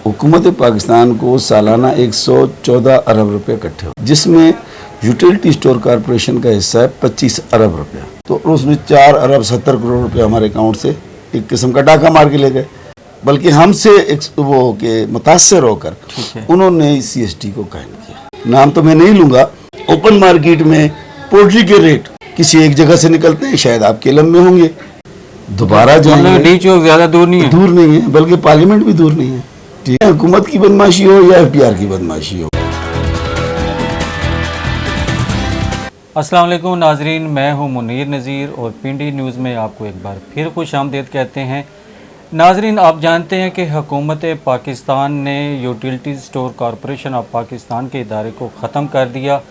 हुकूमत पाकिस्तान को सालाना 114 अरब रुपए इकट्ठे हो, जिसमें यूटिलिटी स्टोर कॉरपोरेशन का हिस्सा है 25 अरब रुपया। तो उसमें 4 अरब 70 करोड़ रुपए हमारे अकाउंट से एक किस्म का डाका मार के ले गए, बल्कि हमसे वो के मुतासर होकर उन्होंने CST को कायम किया। नाम तो मैं नहीं लूँगा। ओपन मार्केट में पोल्ट्री के रेट किसी एक जगह से निकलते हैं, शायद आपके इल्म में होंगे, दोबारा जाएंगे। डी चौक ज्यादा दूर नहीं है, दूर नहीं है, बल्कि पार्लियामेंट भी दूर नहीं है। ठीक है, हुकूमत की बदमाशी हो या FPR की बदमाशी हो। अस्सलाम वालेकुम नाजरीन, मैं हूं मुनीर नज़ीर और पिंडी न्यूज़ में आपको एक बार फिर खुश आमदीद कहते हैं। नाजरीन, आप जानते हैं कि हुकूमत पाकिस्तान ने utility store corporation of Pakistan के इदारे को ख़त्म कर दिया।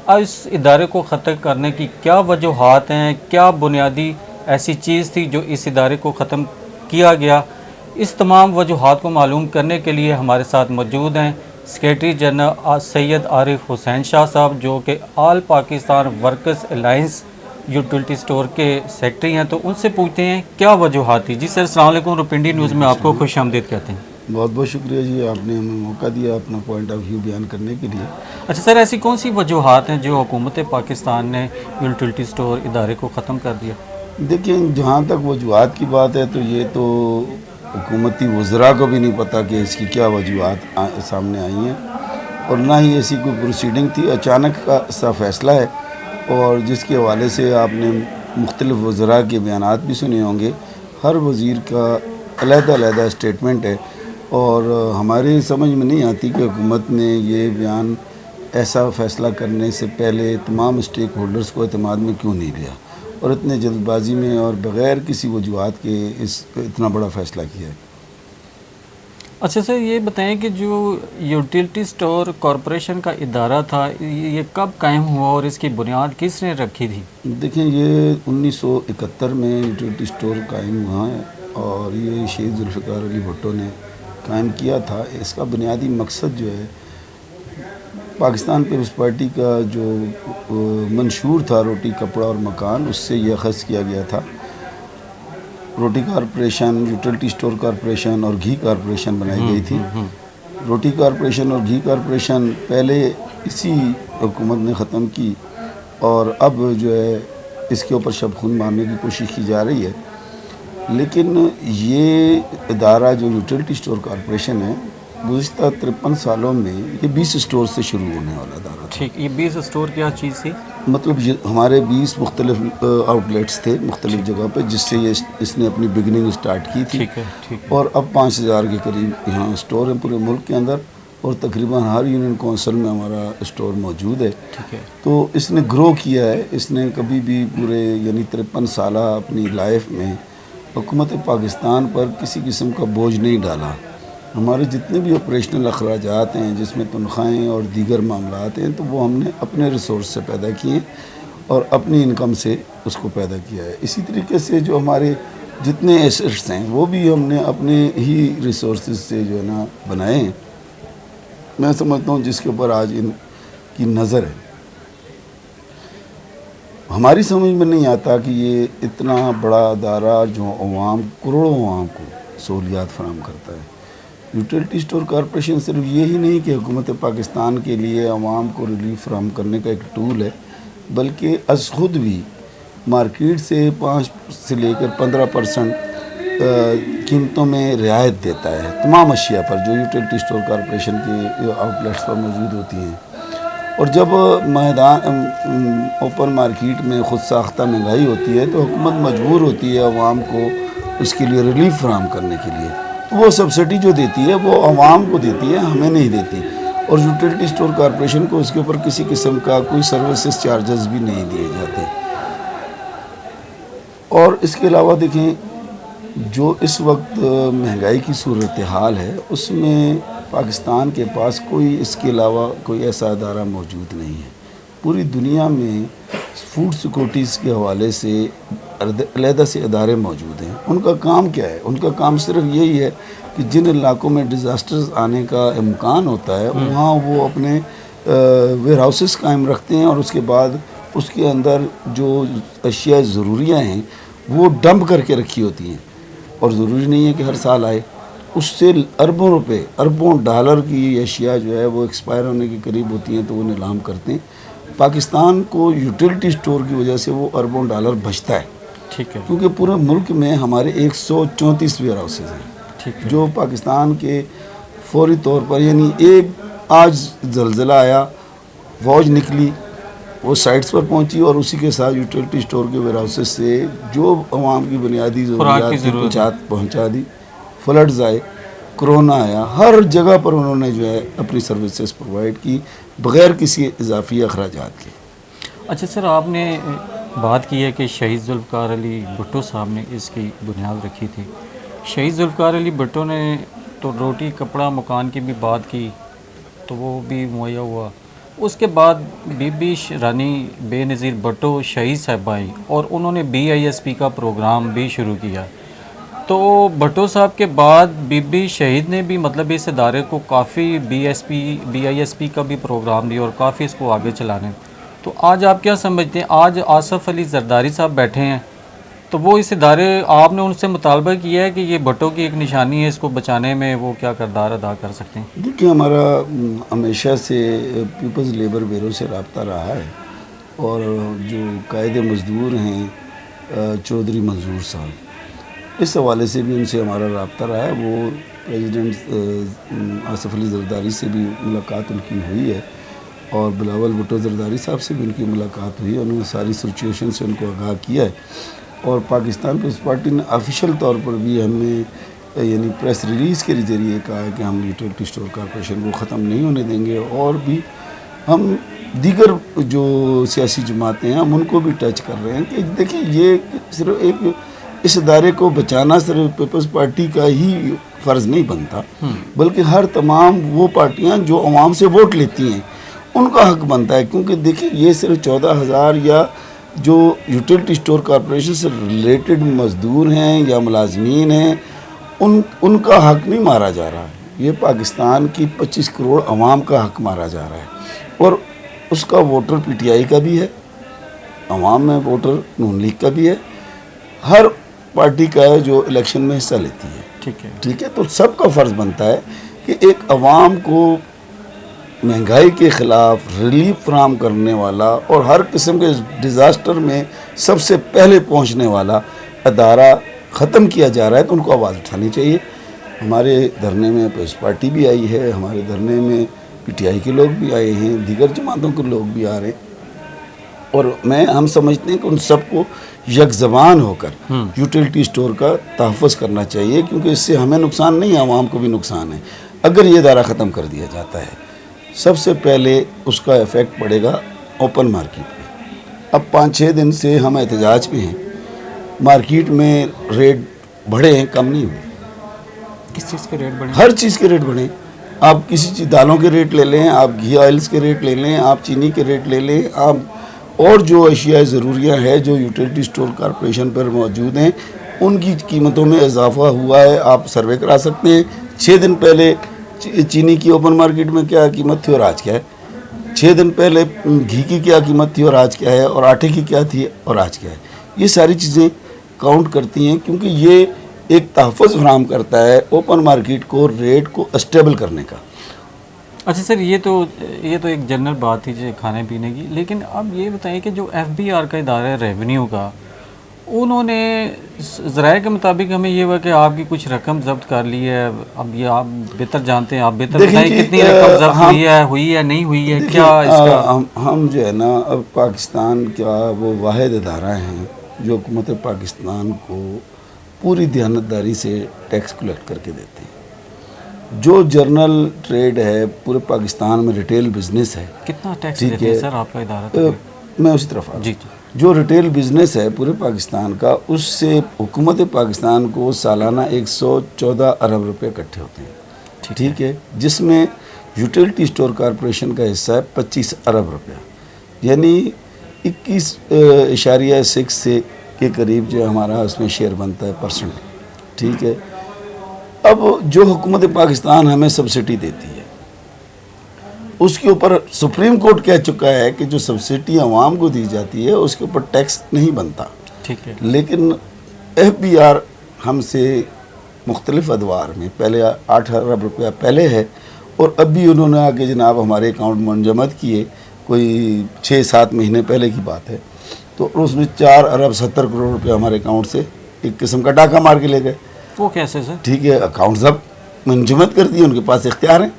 अब इस इदारे को ख़त्म करने की क्या वजूहात हैं, क्या बुनियादी ऐसी चीज़ थी जो इस इदारे को ख़त्म किया गया, इस तमाम वजूहात को मालूम करने के लिए हमारे साथ मौजूद हैं सेक्रेटरी जनरल सैयद आरिफ हुसैन शाह साहब, जो कि all Pakistan workers alliance utility store के सेक्रेटरी हैं। तो उनसे पूछते हैं क्या वजूहात थी। जी सर, अस्सलाम वालेकुम, रुपिंडी न्यूज़ में आपको खुश आमदीद कहते हैं। बहुत बहुत शुक्रिया जी, आपने हमें मौका दिया अपना पॉइंट ऑफ व्यू बयान करने के लिए। अच्छा सर, ऐसी कौन सी वजूहात हैं जो हुकूमत पाकिस्तान ने यूटिलिटी स्टोर इदारे को ख़त्म कर दिया? देखिए, जहाँ तक वजूहात की बात है तो ये तो हुकूमती वज़रा को भी नहीं पता कि इसकी क्या वजूहात सामने आई हैं, और ना ही ऐसी कोई प्रोसीडिंग थी। अचानक का सा फैसला है, और जिसके हवाले से आपने मुख्तलिफ़ वज़रा के बयानात भी सुने होंगे। हर वज़ीर का अलग-अलग स्टेटमेंट है, और हमारे समझ में नहीं आती कि हुकूमत ने ये बयान ऐसा फ़ैसला करने से पहले तमाम स्टेक होल्डर्स को एतमाद में क्यों नहीं लिया, और इतने जल्दबाजी में और बग़ैर किसी वजूहात के इतना बड़ा फ़ैसला किया है। अच्छा सर, ये बताएं कि जो यूटिलिटी स्टोर कॉरपोरेशन का इदारा था, ये कब कायम हुआ और इसकी बुनियाद किसने रखी थी? देखें, ये 1971 में यूटिलिटी स्टोर कायम हुआ है, और ये शहीद जुल्फ़िकार अली भुट्टो ने कायम किया था। इसका बुनियादी मकसद जो है, पाकिस्तान पीपल्स पार्टी का जो मंशूर था रोटी कपड़ा और मकान, उससे यह अख़ज़ किया गया था। रोटी कॉरपोरेशन, यूटिलिटी स्टोर कॉरपोरेशन और घी कॉरपोरेशन बनाई गई थी। रोटी कॉरपोरेशन और घी कॉरपोरेशन पहले इसी हुकूमत ने ख़त्म की, और अब जो है इसके ऊपर शब खून मारने की कोशिश की जा रही है। लेकिन ये इदारा जो यूटिलिटी स्टोर कॉरपोरेशन है, गुज़िश्ता 53 सालों में ये 20 स्टोर से शुरू होने वाला इदारा था। ठीक, ये 20 स्टोर क्या चीज़ थी? मतलब हमारे 20 मुख्तलिफ आउटलेट्स थे मुख्तलिफ जगह पे, जिससे ये इसने अपनी बिगनिंग स्टार्ट की थी। ठीक है। और अब 5000 के करीब यहाँ स्टोर हैं पूरे मुल्क के अंदर, और तकरीबन हर यूनियन कौंसिल में हमारा स्टोर मौजूद है। ठीक है। तो इसने ग्रो किया है। इसने कभी भी पूरे यानी 53 साल अपनी लाइफ में हुकूमत पाकिस्तान पर किसी किस्म का बोझ नहीं डाला। हमारे जितने भी ऑपरेशनल अखराजात हैं, जिसमें तनख्वाहें और दीगर मामलात हैं, तो वो हमने अपने रिसोर्स से पैदा किए और अपनी इनकम से उसको पैदा किया है। इसी तरीके से जो हमारे जितने एसेट्स हैं, वो भी हमने अपने ही रिसोर्स से जो है ना बनाए हैं। मैं समझता हूँ जिसके ऊपर आज इनकी नज़र है। हमारी समझ में नहीं आता कि ये इतना बड़ा अदारा जो अवाम, करोड़ों अवाम को सहूलियात फराहम करता है। यूटिलिटी स्टोर कॉरपोरेशन सिर्फ ये ही नहीं कि हुकूमत पाकिस्तान के लिए अवाम को रिलीफ फराहम करने का एक टूल है, बल्कि अज़ खुद भी मार्केट से 5 से लेकर 15% कीमतों में रियायत देता है तमाम अशिया पर जो यूटिलिटी स्टोर कॉरपोरेशन के आउटलेट्स पर मौजूद होती हैं। और जब मैदान ओपन मार्केट में ख़ुद साख्ता महंगाई होती है, तो हुकूमत मजबूर होती है अवाम को उसके लिए रिलीफ फराहम करने के लिए। वो सब्सिडी जो देती है वो अवाम को देती है, हमें नहीं देती। और यूटिलिटी स्टोर कॉरपोरेशन को उसके ऊपर किसी किस्म का कोई सर्विसेज चार्जेस भी नहीं दिए जाते। और इसके अलावा देखें, जो इस वक्त महंगाई की सूरत हाल है, उसमें पाकिस्तान के पास कोई इसके अलावा कोई ऐसा अदारा मौजूद नहीं है। पूरी दुनिया में फूड सिक्योरिटीज़ के हवाले से अलहदा से अदारे मौजूद हैं। उनका काम क्या है? उनका काम सिर्फ यही है कि जिन इलाकों में डिज़ास्टर्स आने का इम्कान होता है, वहाँ वो अपने वेयर हाउसेस कायम रखते हैं, और उसके बाद उसके अंदर जो अशिया ज़रूरियाँ हैं वो डंप करके रखी होती हैं। और ज़रूरी नहीं है कि हर साल आए, उससे अरबों रुपए, अरबों डॉलर की अशिया जो है वो एक्सपायर होने के करीब होती हैं, तो वो नीलाम करते हैं। पाकिस्तान को यूटिलिटी स्टोर की वजह से वो अरबों डॉलर बचता है, ठीक है, क्योंकि पूरे मुल्क में हमारे 134 वेयर हाउसेज हैं, ठीक है, जो पाकिस्तान के फौरी तौर पर, यानी एक आज जलजिला आया, फौज निकली, वो साइट्स पर पहुंची और उसी के साथ यूटिलिटी स्टोर के वेयर हाउसेज से जो आवाम की बुनियादी खुराक की ज़रूरियात पहुंचा दी। फ्लड्स आए, कोरोना आया, हर जगह पर उन्होंने जो है अपनी सर्विसेज प्रोवाइड की बग़ैर किसी इजाफी अखराजात के। अच्छा सर, आपने बात की है कि शहीद जुल्फ़िकार अली भुट्टो साहब ने इसकी बुनियाद रखी थी। शहीद जुल्फ़िकार अली भुट्टो ने तो रोटी कपड़ा मकान की भी बात की, तो वो भी मुहैया हुआ। उसके बाद बीबी रानी बेनज़ीर भुट्टो शहीद साहब आई और उन्होंने BISP का प्रोग्राम भी शुरू किया। तो भुट्टो साहब के बाद बीबी शहीद ने भी मतलब इस इदारे को काफ़ी BISP का भी प्रोग्राम दिया और काफ़ी इसको आगे चलाने। तो आज आप क्या समझते हैं, आज आसफ़ अली जरदारी साहब बैठे हैं, तो वो इस इदारे, आपने उनसे मुतालबा किया है कि ये भुट्टो की एक निशानी है, इसको बचाने में वो क्या किरदार अदा कर सकते हैं? देखिए, हमारा हमेशा से पीपल्स लेबर ब्यूरो से रब्ता रहा है, और जो कायदे मज़दूर हैं चौधरी मंजूर साहब, इस हवाले से भी उनसे हमारा रब्ता रहा है। वो प्रेसिडेंट आसफ़ अली जरदारी से भी मुलाकात उनकी हुई है और बिलावल भुट्टो जरदारी साहब से भी उनकी मुलाकात हुई है। उन्होंने सारी सिचुएशन से उनको आगाह किया है और पाकिस्तान पीपल्स पार्टी ने ऑफिशियल तौर पर भी हमें यानी प्रेस रिलीज़ के ज़रिए कहा है कि हम यूटिलिटी स्टोर कॉरपोरेशन को ख़त्म नहीं होने देंगे, और भी हम दीगर जो सियासी जमातें हैं हम उनको भी टच कर रहे हैं कि देखिए, ये सिर्फ एक इस इदारे को बचाना सिर्फ पीपल्स पार्टी का ही फ़र्ज़ नहीं बनता, बल्कि हर तमाम वो पार्टियां जो अवाम से वोट लेती हैं उनका हक बनता है। क्योंकि देखिए, ये सिर्फ 14,000 या जो यूटिलिटी स्टोर कॉरपोरेशन से रिलेटेड मज़दूर हैं या मुलाजमीन हैं, उनका हक नहीं मारा जा रहा है, ये पाकिस्तान की 25 करोड़ अवाम का हक मारा जा रहा है। और उसका वोटर PTI का भी है, अवाम में वोटर नून लीग का भी है, हर पार्टी का है जो इलेक्शन में हिस्सा लेती है। ठीक है, तो सबका फ़र्ज़ बनता है कि एक अवाम को महंगाई के ख़िलाफ़ रिलीफ फराहम करने वाला और हर किस्म के डिज़ास्टर में सबसे पहले पहुंचने वाला अदारा ख़त्म किया जा रहा है, तो उनको आवाज़ उठानी चाहिए। हमारे धरने में पीपल्स पार्टी भी आई है, हमारे धरने में PTI के लोग भी आए हैं, दीगर जमातों के लोग भी आ रहे हैं, और हम समझते हैं कि उन सबको यकज़बान होकर यूटिलिटी स्टोर का तहफ़्फ़ुज़ करना चाहिए, क्योंकि इससे हमें नुकसान नहीं है, आवाम को भी नुकसान है। अगर ये इदारा ख़त्म कर दिया जाता है, सबसे पहले उसका इफ़ेक्ट पड़ेगा ओपन मार्केट पे। अब 5-6 दिन से हम एहतजाज पे हैं, मार्केट में रेट बढ़े हैं, कम नहीं हुए। किस चीज़ के रेट बढ़े? हर चीज़ के रेट बढ़े। आप किसी चीज़, दालों के रेट ले लें, आप घी ऑयल्स के रेट ले लें, आप चीनी के रेट ले लें, आप और जो अशिया ज़रूरियाँ हैं जो यूटिलिटी स्टोर कॉरपोरेशन पर मौजूद हैं, उनकी कीमतों में इजाफा हुआ है। आप सर्वे करा सकते हैं। 6 दिन पहले चीनी की ओपन मार्केट में क्या कीमत थी और आज क्या है, 6 दिन पहले घी की क्या कीमत थी और आज क्या है, और आटे की क्या थी और आज क्या है। ये सारी चीज़ें काउंट करती हैं, क्योंकि ये एक तहफ़्फ़ुज़ फराहम करता है ओपन मार्केट को, रेट को स्टेबल करने का। अच्छा सर, ये तो एक जनरल बात थी जो खाने पीने की, लेकिन अब ये बताइए कि जो FBR का इदारा है रेवेन्यू का, उन्होंने ज़राए के मुताबिक हमें ये हुआ कि आपकी कुछ रकम जब्त कर ली है। अब ये आप बेहतर जानते हैं, आप बेहतर बताएं कितनी रकम जब्त हुई है नहीं हुई है, क्या इसका? हम जो है ना, अब पाकिस्तान का वो वाहिद इदारा हैं जो हुकूमत पाकिस्तान को पूरी दयानतदारी से टैक्स कलेक्ट करके देते हैं। जो जर्नल ट्रेड है पूरे पाकिस्तान में, रिटेल बिजनेस है। कितना टैक्स देते हैं सर आपका इदारा? मैं उसी तरफ आ जी। जो रिटेल बिजनेस है पूरे पाकिस्तान का, उससे हुकूमत पाकिस्तान को सालाना 114 अरब रुपए इकट्ठे होते हैं। ठीक है, जिसमें यूटिलिटी स्टोर कॉरपोरेशन का हिस्सा है 25 अरब रुपया, यानी 21.6 से के करीब जो हमारा उसमें शेयर बनता है %। ठीक है, अब जो हुकूमत पाकिस्तान हमें सब्सिडी देती है, उसके ऊपर सुप्रीम कोर्ट कह चुका है कि जो सब्सिडी अवाम को दी जाती है उसके ऊपर टैक्स नहीं बनता। ठीक है, लेकिन FBR हमसे मुख्तलिफ अदवार में, पहले 8 अरब रुपया पहले है और अभी उन्होंने आके जनाब हमारे अकाउंट में मुंजमद किए, कोई 6-7 महीने पहले की बात है। तो उसमें 4 अरब 70 करोड़ रुपया हमारे अकाउंट से एक किस्म का डाका मार के ले गए। वो कैसे सर? ठीक है, अकाउंट सब मुंजमद कर दिए, उनके पास इख्तियार है,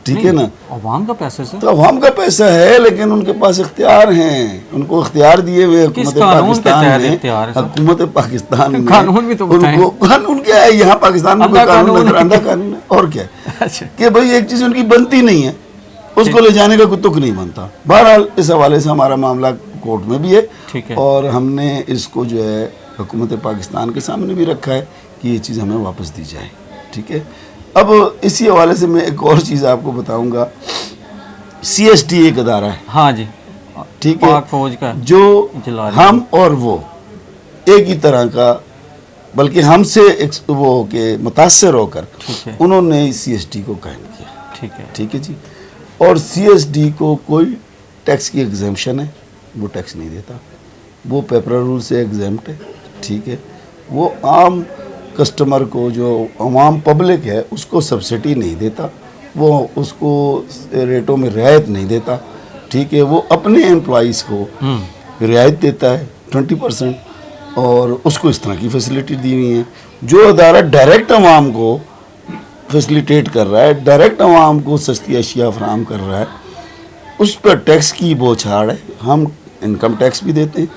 ठीक है ना। अवाम का पैसा सर? तो अवाम का पैसा है लेकिन उनके पास इख्तियार हैं, उनको इख्तियार दिए हुए हुकूमत पाकिस्तान ने, हुकूमत पाकिस्तान में। कानून भी तो उनको कानून क्या है यहाँ पाकिस्तान में, कोई कानून नहीं, अंधा कानून है और क्या है कि भाई एक चीज़ उनकी बनती नहीं है उसको ले जाने का कोई तुक नहीं बनता। बहरहाल इस हवाले से हमारा मामला कोर्ट में भी है और हमने इसको जो है हुकूमत पाकिस्तान के सामने भी रखा है कि ये चीज़ हमें वापस दी जाए, ठीक है। अब इसी हवाले से मैं एक और चीज़ आपको बताऊंगा। CST एक अदारा है, हाँ जी, ठीक है, फौज का, जो हम और वो एक ही तरह का, बल्कि हमसे वो के मुतासर होकर उन्होंने CST को कायम किया, ठीक है जी। और CST को कोई टैक्स की एग्जेम्पशन है, वो टैक्स नहीं देता, वो पेपर रूल से एग्जेम्प्ट है, ठीक है। वो आम कस्टमर को, जो आवाम पब्लिक है, उसको सब्सिडी नहीं देता, वो उसको रेटों में रियायत नहीं देता, ठीक है। वो अपने एम्प्लॉइज़ को रियायत देता है 20% और उसको इस तरह की फैसिलिटी दी हुई है। जो अदारा डायरेक्ट आवाम को फैसिलिटेट कर रहा है, डायरेक्ट आवाम को सस्ती अशिया फराहम कर रहा है, उस पर टैक्स की बौछार है। हम इनकम टैक्स भी देते हैं,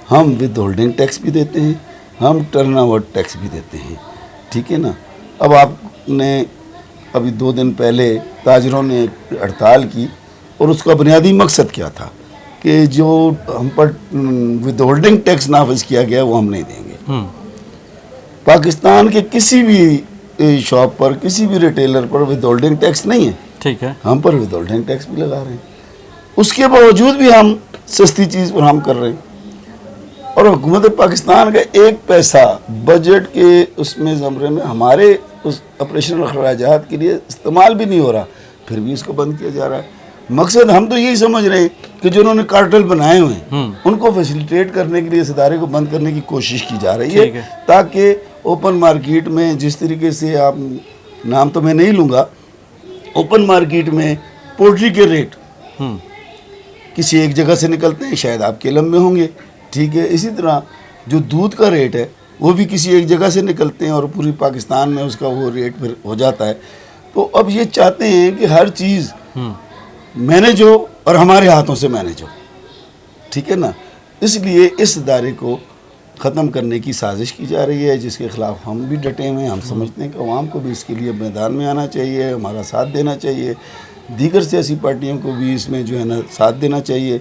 हम विद होल्डिंग टैक्स भी देते हैं, हम टर्नओवर टैक्स भी देते हैं, ठीक है ना। अब आपने अभी 2 दिन पहले ताजरों ने हड़ताल की और उसका बुनियादी मकसद क्या था कि जो हम पर विद होल्डिंग टैक्स नाफिज किया गया वो हम नहीं देंगे। पाकिस्तान के किसी भी शॉप पर, किसी भी रिटेलर पर विद होल्डिंग टैक्स नहीं है, ठीक है, हम पर विद होल्डिंग टैक्स भी लगा रहे हैं। उसके बावजूद भी हम सस्ती चीज़ पर हम कर रहे हैं और हुकूमत पाकिस्तान का 1 पैसा बजट के उसमें ज़मरे में हमारे उस ऑपरेशनल अखराजात के लिए इस्तेमाल भी नहीं हो रहा, फिर भी इसको बंद किया जा रहा है। मकसद हम तो यही समझ रहे हैं कि जो उन्होंने कार्टेल बनाए हुए हैं उनको फैसिलिटेट करने के लिए इस इदारे को बंद करने की कोशिश की जा रही है, ताकि ओपन मार्केट में जिस तरीके से, आप नाम तो मैं नहीं लूँगा, ओपन मार्केट में पोल्ट्री के रेट किसी एक जगह से निकलते हैं, शायद आपके इल्म में होंगे, ठीक है। इसी तरह जो दूध का रेट है वो भी किसी एक जगह से निकलते हैं और पूरी पाकिस्तान में उसका वो रेट फिर हो जाता है। तो अब ये चाहते हैं कि हर चीज़ मैनेज हो और हमारे हाथों से मैनेज हो, ठीक है ना। इसलिए इस इदारे को ख़त्म करने की साजिश की जा रही है, जिसके ख़िलाफ़ हम भी डटे हुए हैं। हम समझते हैं कि अवाम को भी इसके लिए मैदान में आना चाहिए, हमारा साथ देना चाहिए, दीगर सियासी पार्टियों को भी इसमें जो है ना साथ देना चाहिए।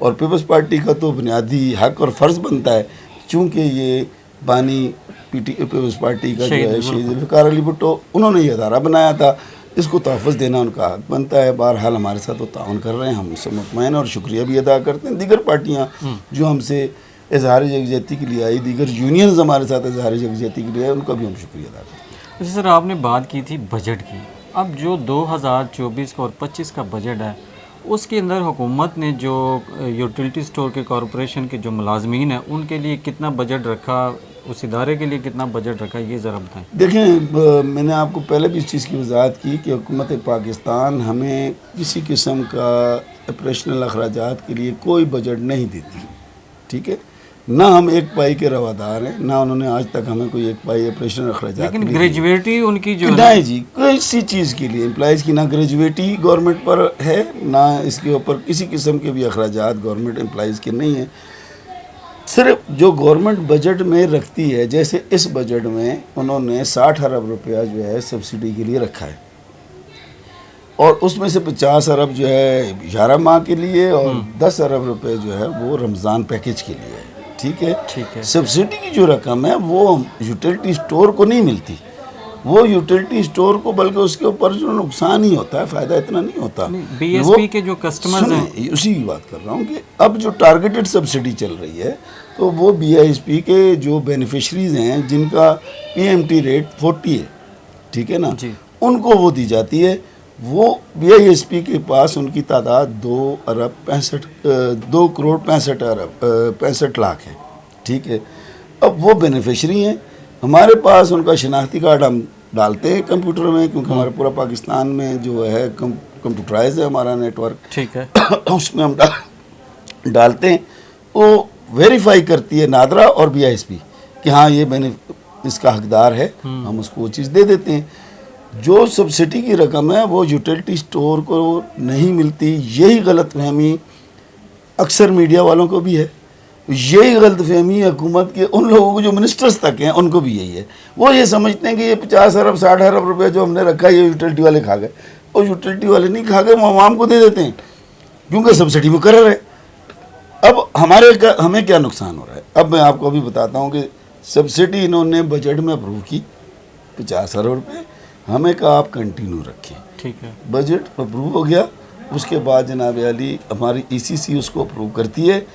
और पीपल्स पार्टी का तो बुनियादी हक और फ़र्ज़ बनता है, चूँकि ये बानी पीपल्स पार्टी का जो है शहीद ज़ुल्फ़िकार अली भुट्टो, उन्होंने ये अदारा बनाया था, इसको तहफ़्फ़ुज़ देना उनका हक बनता है। बहरहाल हमारे साथ वो ताउन कर रहे हैं, हम उससे मुतमईन और शुक्रिया भी अदा करते हैं। दीगर पार्टियाँ जो हमसे इज़हार यकजहती के लिए आई, दीगर यूनियंस हमारे साथ इज़हार यकजहती के लिए आए, उनका भी हम शुक्रिया अदा करते हैं। सर, आपने बात की थी बजट की, अब जो 2024 का और 25 का बजट है उसके अंदर हुकूमत ने जो यूटिलिटी स्टोर के कॉरपोरेशन के जो मुलाजमीन हैं उनके लिए कितना बजट रखा, उस इदारे के लिए कितना बजट रखा, ये ज़रा बताएं। देखें, मैंने आपको पहले भी इस चीज़ की वजाहत की कि हुकूमत पाकिस्तान हमें किसी किस्म का ऑपरेशनल अखराजात के लिए कोई बजट नहीं देती, ठीक है। ना हम 1 पाई के रवादार हैं, ना उन्होंने आज तक हमें कोई 1 पाई ऑपरेशनल अखराजात, लेकिन ग्रेजुएटी उनकी जो नहीं जी, किसी चीज़ के लिए एम्प्लॉइज़ की ना ग्रेजुएटी गवर्नमेंट पर है, ना इसके ऊपर किसी किस्म के भी अखराजात गवर्नमेंट एम्प्लॉइज़ के नहीं है। सिर्फ जो गवर्नमेंट बजट में रखती है, जैसे इस बजट में उन्होंने 60 अरब रुपया जो है सब्सिडी के लिए रखा है और उसमें से 50 अरब जो है 11 माह के लिए और 10 अरब रुपए जो है वो रमज़ान पैकेज के लिए है, ठीक है। सब्सिडी की जो रकम है वो यूटिलिटी स्टोर को नहीं मिलती, वो यूटिलिटी स्टोर को, बल्कि उसके ऊपर जो नुकसान ही होता है, फ़ायदा इतना नहीं होता। BSP के जो कस्टमर्स हैं, उसी की बात कर रहा हूँ कि अब जो टारगेटेड सब्सिडी चल रही है तो वो BISP के जो बेनिफिशरीज़ हैं जिनका PMT रेट 40 है, ठीक है ना, उनको वो दी जाती है। वो BISP के पास उनकी तादाद 2 करोड़ 65 लाख है, ठीक है। अब वो बेनिफिशरी हैं, हमारे पास उनका शनाख्ती कार्ड हम डालते हैं कंप्यूटर में, क्योंकि हमारा पूरा पाकिस्तान में जो है कंप्यूटराइज है हमारा नेटवर्क, ठीक है। उसमें हम डालते हैं। वो वेरीफाई करती है नादरा और BISP कि हाँ ये मैंने इसका हकदार है, हम उसको वो चीज़ दे देते हैं। जो सब्सिडी की रकम है वो यूटिलिटी स्टोर को नहीं मिलती, यही गलतफहमी अक्सर मीडिया वालों को भी है, यही गलतफहमी हुकूमत के उन लोगों को जो मिनिस्टर्स तक हैं उनको भी यही है। वो ये समझते हैं कि ये 50 अरब 60 अरब रुपये जो हमने रखा है ये यूटिलिटी वाले खा गए, और यूटिलिटी वाले नहीं खा गए, वो आवाम को दे देते हैं क्योंकि सब्सिडी मुकर्रर है। अब हमें क्या नुकसान हो रहा है, अब मैं आपको अभी बताता हूँ कि सब्सिडी इन्होंने बजट में अप्रूव की 50 अरब रुपये, हमें कहा आप कंटिन्यू रखें, ठीक है। बजट अप्रूव हो गया। उसके बाद जनाब अली हमारी ECC उसको अप्रूव करती है।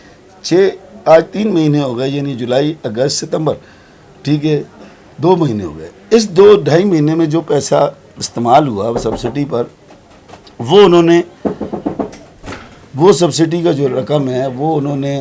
आज 3 महीने हो गए, यानी जुलाई अगस्त सितंबर, ठीक है, 2 महीने हो गए। इस 2-2.5 महीने में जो पैसा इस्तेमाल हुआ सब्सिडी पर, वो सब्सिडी का जो रकम है वो उन्होंने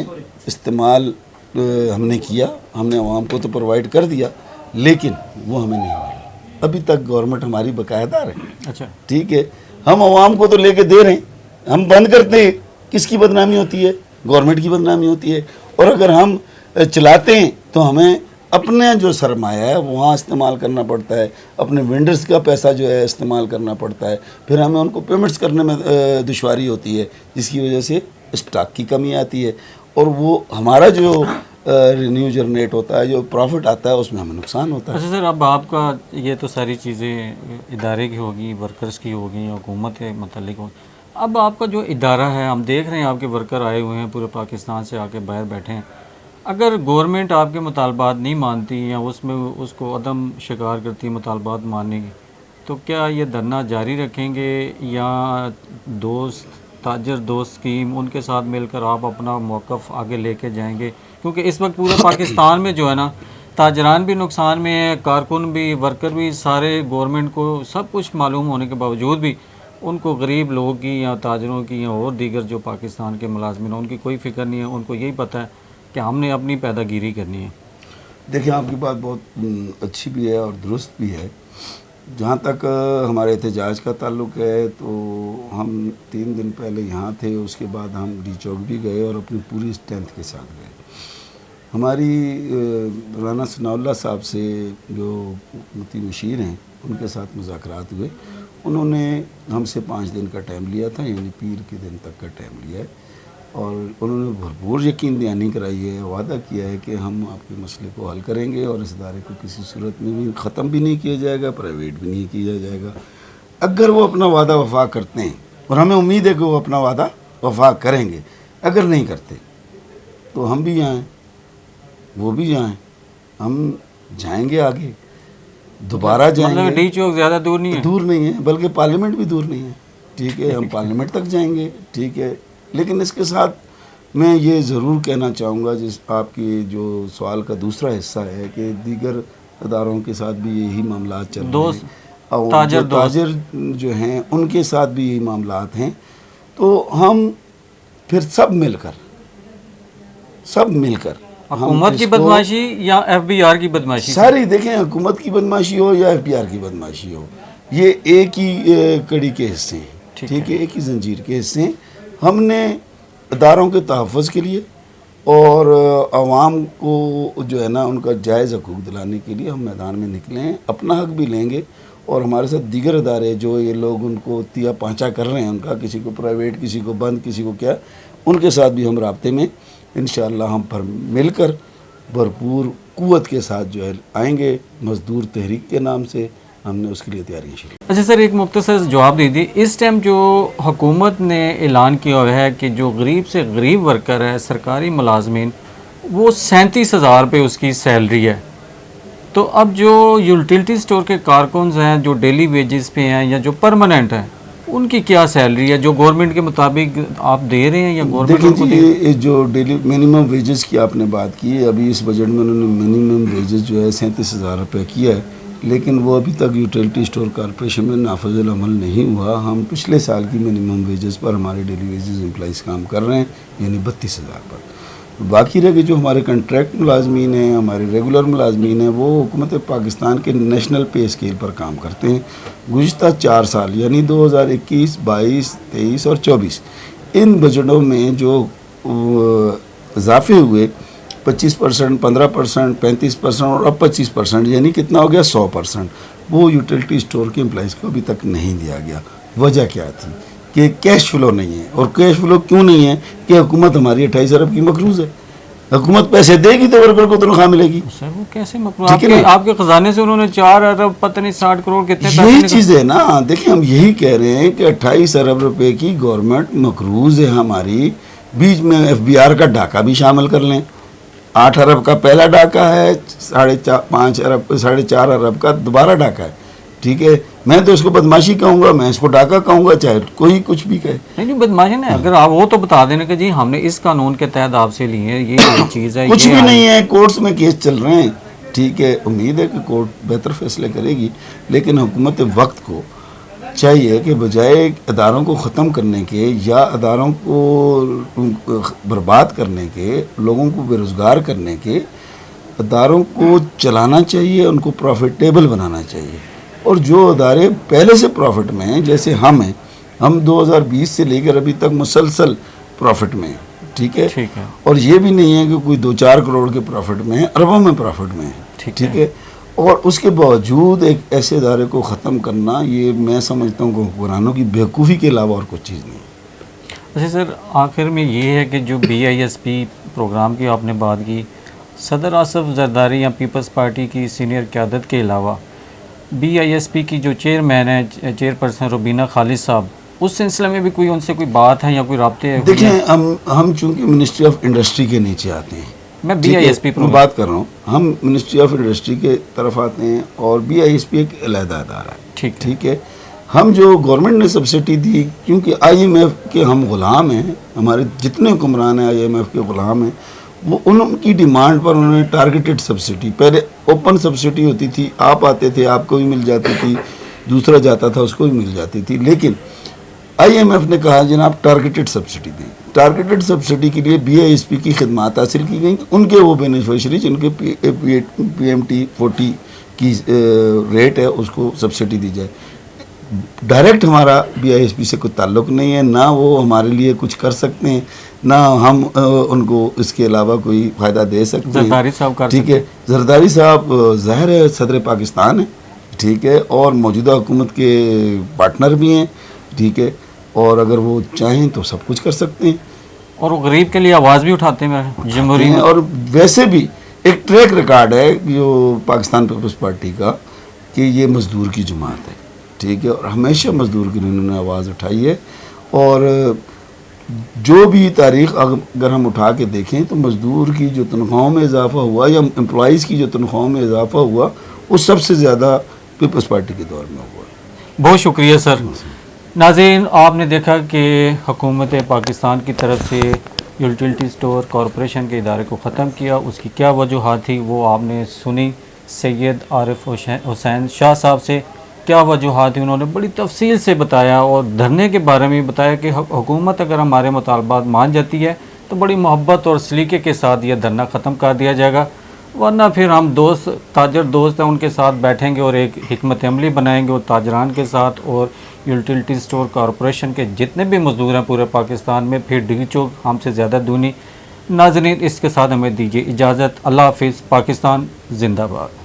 इस्तेमाल हमने किया, हमने आवाम को तो प्रोवाइड कर दिया, लेकिन वो हमें नहीं मिला। अभी तक गवर्नमेंट हमारी बकायदार है, अच्छा, ठीक है। हम आवाम को तो लेके दे रहे हैं, हम बंद करते हैं, किसकी बदनामी होती है? गवर्नमेंट की बदनामी होती है। और अगर हम चलाते हैं तो हमें अपने जो सरमाया है वहाँ इस्तेमाल करना पड़ता है, अपने वेंडर्स का पैसा जो है इस्तेमाल करना पड़ता है, फिर हमें उनको पेमेंट्स करने में दुश्वारी होती है, जिसकी वजह से स्टॉक की कमी आती है, और वो हमारा जो रेन्यू जनरेट होता है, जो प्रॉफिट आता है, उसमें हमें नुकसान होता है। अच्छा सर, अब आपका ये तो सारी चीज़ें इदारे की होगी, वर्कर्स की होगी, हुकूमत के मतलब होगी। अब आपका जो इदारा है, हम देख रहे हैं आपके वर्कर आए हुए हैं पूरे पाकिस्तान से, आके बाहर बैठे हैं। अगर गवर्नमेंट आपके मुतालबात नहीं मानती या उसमें उसको अदम शिकार करती है मुतालबात मानने की, तो क्या ये धरना जारी रखेंगे, या ताजर दोस्त स्कीम उनके साथ मिलकर आप अपना मौक़िफ़ आगे लेके जाएंगे? क्योंकि इस वक्त पूरे पाकिस्तान में जो है ना, ताजरान भी नुकसान में है, कारकुन भी, वर्कर भी, सारे गवर्नमेंट को सब कुछ मालूम होने के बावजूद भी उनको गरीब लोगों की या ताजरों की या और दीगर जो पाकिस्तान के मुलाजमिन, उनकी कोई फ़िक्र नहीं है। उनको यही पता है कि हमने अपनी पैदागिरी करनी है। देखिए, आपकी बात बहुत अच्छी भी है और दुरुस्त भी है। जहाँ तक हमारे एहतजाज का ताल्लुक़ है, तो हम 3 दिन पहले यहाँ थे, उसके बाद हम डी चौक भी गए और अपनी पूरी स्ट्रेंथ के साथ गए। हमारी राना सनाउल्लाह साहब से जो मुफ्ती मशीर हैं, उनके साथ मुज़ाकरात हुए। उन्होंने हमसे 5 दिन का टाइम लिया था, यानी पीर के दिन तक का टाइम लिया है, और उन्होंने भरपूर यकीन दहानी कराई है, वादा किया है कि हम आपके मसले को हल करेंगे और इस इदारे को किसी सूरत में भी ख़त्म भी नहीं किया जाएगा, प्राइवेट भी नहीं किया जाएगा। अगर वो अपना वादा वफा करते हैं, और हमें उम्मीद है कि वो अपना वादा वफा करेंगे, अगर नहीं करते तो हम भी जाएँ, वो भी जाएँ, हम जाएंगे आगे, दोबारा जाएंगे। डी चौक ज़्यादा दूर नहीं है? दूर नहीं है, बल्कि पार्लियामेंट भी दूर नहीं है, ठीक है। हम पार्लियामेंट तक जाएंगे, ठीक है। लेकिन इसके साथ मैं ये ज़रूर कहना चाहूँगा, जिस आपकी जो सवाल का दूसरा हिस्सा है, कि दीगर इदारों के साथ भी यही मामला चल रहे हैं, और ताजर जो हैं उनके साथ भी यही मामला हैं। तो हम फिर सब मिलकर हुकूमत की बदमाशी या FBR की बदमाशी, सारी देखें, हुकूमत की बदमाशी हो या FBR की बदमाशी हो, ये एक ही कड़ी के हिस्से हैं, ठीक है, एक ही जंजीर के हिस्से हैं। हमने इदारों के तहफ़्फ़ुज़ के लिए और आवाम को जो है ना उनका जायज़ हकूक़ दिलाने के लिए हम मैदान में निकले हैं, अपना हक़ भी लेंगे। और हमारे साथ दीगर इदारे जो ये लोग उनको तिया पाँचा कर रहे हैं, उनका किसी को प्राइवेट, किसी को बंद, किसी को क्या, उनके साथ भी हम राब्ते में इंशाअल्लाह हम पर मिलकर भरपूर क़ुव्वत के साथ जो है आएंगे। मज़दूर तहरीक के नाम से हमने उसके लिए तैयारियाँ शुरू। अच्छा सर, एक मुख्तसर जवाब दे दी। इस टाइम जो हुकूमत ने ऐलान किया हुआ है कि जो गरीब से गरीब वर्कर है, सरकारी मुलाजमीन, वो 37,000 रुपये उसकी सैलरी है। तो अब जो यूटिलिटी स्टोर के कारकुन हैं, जो डेली वेजेस पे हैं या जो परमानेंट हैं, उनकी क्या सैलरी है जो गवर्नमेंट के मुताबिक आप दे रहे हैं या गवर्नमेंट उनको दे रही है? जो डेली मिनिमम वेजेस की आपने बात की है, अभी इस बजट में उन्होंने मिनिमम वेजेस जो है 37,000 रुपये किया है, लेकिन वो अभी तक यूटिलिटी स्टोर कॉर्पोरेशन में नाफिज़ुल अमल नहीं हुआ। हम पिछले साल की मिनिमम वेजेस पर हमारे डेली वेजेस एम्प्लॉइज़ काम कर रहे हैं, यानी 32,000 पर। बाकी रह गए जो हमारे कंट्रैक्ट मुलाजमीन हैं, हमारे रेगुलर मुलाजमीन हैं, वो हुकूमत पाकिस्तान के नेशनल पे स्केल पर काम करते हैं। गुज़िश्ता 4 साल यानी 2021, 22, 23 और 24 इन बजटों में जो इजाफे हुए 25%, 15%, 35% और अब 25%, यानी कितना हो गया 100%, वो यूटिलिटी स्टोर के एम्प्लॉइज़ को अभी तक नहीं दिया गया। वजह क्या थी कि कैश फ्लो नहीं है। और कैश फ्लो क्यों नहीं है कि हुकूमत हमारी 28 अरब की मकरूज़ है। हुकूमत पैसे देगी तो वर्कर को तनख्वाह मिलेगी। सर वो कैसे आपके खजाने से उन्होंने 4 अरब पता नहीं 60 करोड़ कितने यही चीज़ है ना। देखिए हम यही कह रहे हैं कि 28 अरब रुपए की गवर्नमेंट मकरूज़ है हमारी। बीच में FBR का डाका भी शामिल कर लें। 8 अरब का पहला डाका है, 4.5 अरब का दोबारा डाका है। ठीक है, मैं तो इसको बदमाशी कहूँगा, मैं इसको डाका कहूँगा, चाहे कोई कुछ भी कहे। नहीं बदमाशी नहीं। अगर आप वो तो बता देना कि जी हमने इस कानून के तहत आपसे ली है, ये चीज़ है। कुछ भी नहीं है, कोर्ट्स में केस चल रहे हैं। ठीक है, उम्मीद है कि कोर्ट बेहतर फैसले करेगी, लेकिन हुकूमत वक्त को चाहिए कि बजाय अदारों को ख़त्म करने के या अदारों को बर्बाद करने के, लोगों को बेरोज़गार करने के, अदारों को चलाना चाहिए, उनको प्रॉफिटेबल बनाना चाहिए। और जो अदारे पहले से प्रॉफिट में हैं, जैसे हम हैं, हम 2020 से लेकर अभी तक मुसलसल प्रॉफिट में हैं। ठीक है, और ये भी नहीं है कि कोई 2-4 करोड़ के प्रॉफिट में है, अरबों में प्रॉफिट में है। ठीक है, और उसके बावजूद एक ऐसे इदारे को ख़त्म करना, ये मैं समझता हूँ कि हुक्मरानों की बेवकूफ़ी के अलावा और कुछ चीज़ नहीं। अच्छा सर, आखिर में ये है कि जो BISP प्रोग्राम की आपने बात की, सदर आसफ जरदारी या पीपल्स पार्टी की सीनियर क़यादत के अलावा BISP की जो चेयरमैन है, चेयरपर्सन रुबीना खालिद साहब, उस सिलसिले में भी कोई उनसे कोई बात है या कोई राब्ते है? देखें, हम चूँकि मिनिस्ट्री ऑफ इंडस्ट्री के नीचे आते हैं, मैं BISP मैं बात कर रहा हूँ, हम मिनिस्ट्री ऑफ इंडस्ट्री के तरफ आते हैं और BISP एक अलहदा अदारा है। ठीक है, हम जो गवर्नमेंट ने सब्सिडी दी, क्योंकि IMF के हम ग़ुलाम हैं, हमारे जितने हुक्मरान हैं IMF के ग़ुलाम हैं, वो उनकी डिमांड पर उन्होंने टारगेटेड सब्सिडी, पहले ओपन सब्सिडी होती थी, आप आते थे आपको भी मिल जाती थी, दूसरा जाता था उसको भी मिल जाती थी, लेकिन IMF ने कहा जनाब टारगेटेड सब्सिडी दें। टारगेटेड सब्सिडी के लिए BISP की खिदमात हासिल की गई, उनके वो बेनिफिशरी जिनके PMT 40 की रेट है उसको सब्सिडी दी जाए। डायरेक्ट हमारा BISP से कोई ताल्लुक़ नहीं है, ना वो हमारे लिए कुछ कर सकते हैं, ना हम उनको इसके अलावा कोई फ़ायदा दे सकते हैं। जरदारी साहब कर ठीक है, जरदारी साहब ज़ाहिर है सदर पाकिस्तान है। ठीक है, और मौजूदा हुकूमत के पार्टनर भी हैं। ठीक है, और अगर वो चाहें तो सब कुछ कर सकते हैं, और वो गरीब के लिए आवाज़ भी उठाते हैं जमहूरी में। और वैसे भी एक ट्रैक रिकॉर्ड है जो पाकिस्तान पीपल्स पार्टी का कि ये मज़दूर की जमात है। ठीक है, और हमेशा मज़दूर की इन्होंने आवाज़ उठाई है। और जो भी तारीख़ अगर हम उठा के देखें तो मज़दूर की जो तनख्वाहों में इजाफ़ा हुआ या एम्प्लॉइज़ की जो तनख्वाहों में इजाफ़ा हुआ, वो सबसे ज़्यादा पीपल्स पार्टी के दौर में हुआ। बहुत शुक्रिया सर। नाज़रीन, आपने देखा कि हुकूमत पाकिस्तान की तरफ से यूटिलिटी स्टोर कॉरपोरेशन के इदारे को ख़त्म किया, उसकी क्या वजूहात थी वो आपने सुनी सैयद आरिफ हुसैन शाह साहब से। क्या वजूहात थी उन्होंने बड़ी तफसील से बताया, और धरने के बारे में बताया कि हुकूमत अगर हमारे मुतालबात मान जाती है तो बड़ी मोहब्बत और सलीके के साथ यह धरना ख़त्म कर दिया जाएगा, वरना फिर हम ताजर दोस्त हैं उनके साथ बैठेंगे और एक हिकमत अमली बनाएंगे और ताजरान के साथ और यूटिलिटी स्टोर कॉरपोरेशन के जितने भी मज़दूर हैं पूरे पाकिस्तान में, फिर डी चौक हमसे ज़्यादा दूनी। नाज़रीन, इसके साथ हमें दीजिए इजाज़त। अल्लाह हाफ़िज़। पाकिस्तान जिंदाबाद।